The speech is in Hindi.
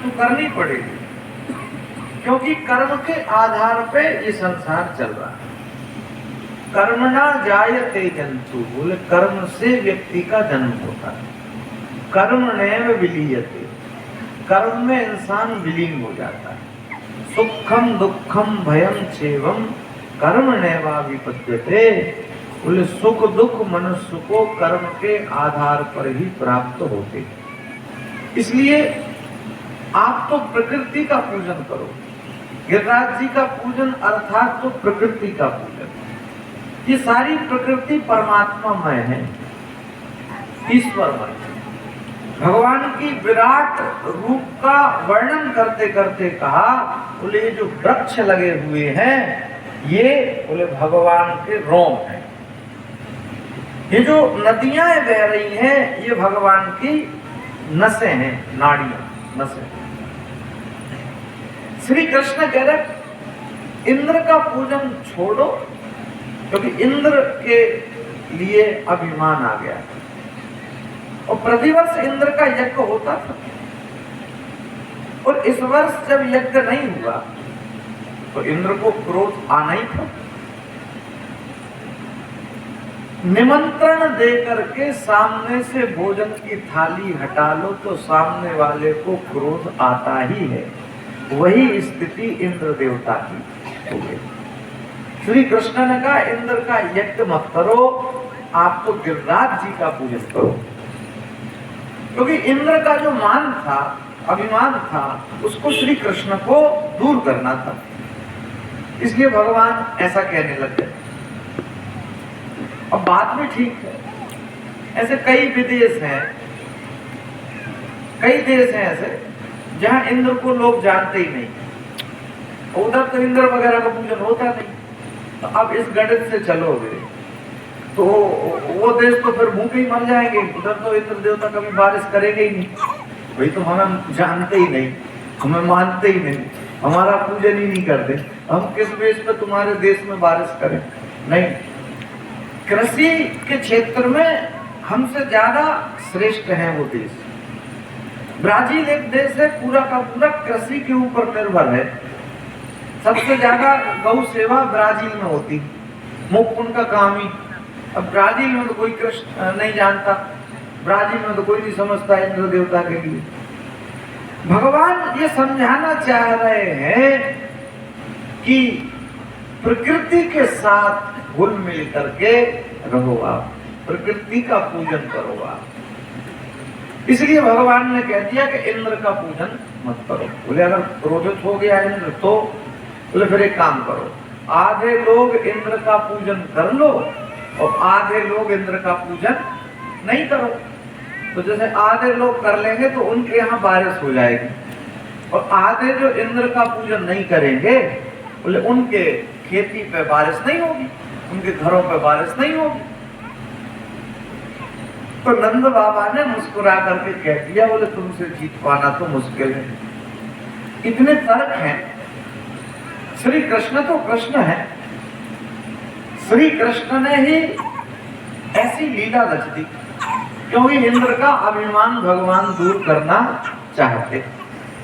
परंतु करनी पड़ेगी, क्योंकि कर्म के आधार पे ये संसार चल रहा है। कर्मणा जायते जंतु, बोले कर्म से व्यक्ति का जन्म होता है। कर्मणैव विलीयते, कर्म में इंसान विलीन हो जाता है। सुखम दुखम भयम चैवम कर्मणैवाभिपद्यते, बोले सुख दुख मनुष्य को कर्म के आधार पर ही प्राप्त होते। इसलिए आप तो प्रकृति का पूजन करो। गिरिराज जी का पूजन अर्थात तो प्रकृति का पूजन। ये सारी प्रकृति परमात्मामय है, ईश्वरमय है। भगवान की विराट रूप का वर्णन करते करते कहा, बोले ये जो वृक्ष लगे हुए हैं ये बोले भगवान के रोम हैं। ये जो नदियां बह रही हैं ये भगवान की नसें हैं, नाड़ियां, नसें। श्री कृष्ण कह रहे इंद्र का पूजन छोड़ो, क्योंकि इंद्र के लिए अभिमान आ गया और प्रतिवर्ष इंद्र का यज्ञ होता था, और इस वर्ष जब यज्ञ नहीं हुआ तो इंद्र को क्रोध आना ही था। निमंत्रण दे करके सामने से भोजन की थाली हटा लो तो सामने वाले को क्रोध आता ही है। वही स्थिति इंद्र देवता की हो गई। श्री कृष्ण ने कहा इंद्र का यज्ञ मत करो, आप तो गिरिराज जी का पूजन करो, क्योंकि इंद्र का जो मान था, अभिमान था, उसको श्री कृष्ण को दूर करना था। इसलिए भगवान ऐसा कहने लग गए। अब बात भी ठीक है, ऐसे कई विदेश हैं, कई देश हैं ऐसे जहां इंद्र को लोग जानते ही नहीं। उधर तो इंद्र वगैरह का पूजन होता नहीं। तो अब इस गणित से चलोगे तो वो देश तो फिर भूखे ही मर जाएंगे। उधर तो इंद्र देवता कभी बारिश करेंगे ही नहीं। भाई तो हमें जानते ही नहीं, हमें मानते ही नहीं, हमारा पूजन ही नहीं करते, हम किस बेस पे तुम्हारे देश में बारिश करें? नहीं। कृषि के क्षेत्र में हमसे ज्यादा श्रेष्ठ है वो देश। ब्राजील एक देश है पूरा का पूरा कृषि के ऊपर निर्भर है। सबसे ज्यादा गौ सेवा ब्राजील में होती, मुख्य उनका काम ही। अब ब्राजील में तो कोई कृष्ण नहीं जानता, ब्राजील में तो कोई नहीं समझता इंद्र देवता के लिए। भगवान ये समझाना चाह रहे हैं कि प्रकृति के साथ घुल मिल करके रहो, आप प्रकृति का पूजन करो आप। इसलिए भगवान ने कह दिया कि इंद्र का पूजन मत करो। बोले अगर क्रोधित हो गया इंद्र तो बोले फिर एक काम करो, आधे लोग इंद्र का पूजन कर लो और आधे लोग इंद्र का पूजन नहीं करो। तो जैसे आधे लोग कर लेंगे तो उनके यहाँ बारिश हो जाएगी, और आधे जो इंद्र का पूजन नहीं करेंगे बोले उनके खेती पे बारिश नहीं होगी, उनके घरों पे बारिश नहीं होगी। तो नंद बाबा ने मुस्कुरा करके कह दिया, बोले तुमसे जीत पाना तो मुश्किल है। इतने तर्क हैं। श्री कृष्ण तो कृष्ण है, श्री कृष्ण ने ही ऐसी लीला रच दी, क्योंकि इंद्र का अभिमान भगवान दूर करना चाहते।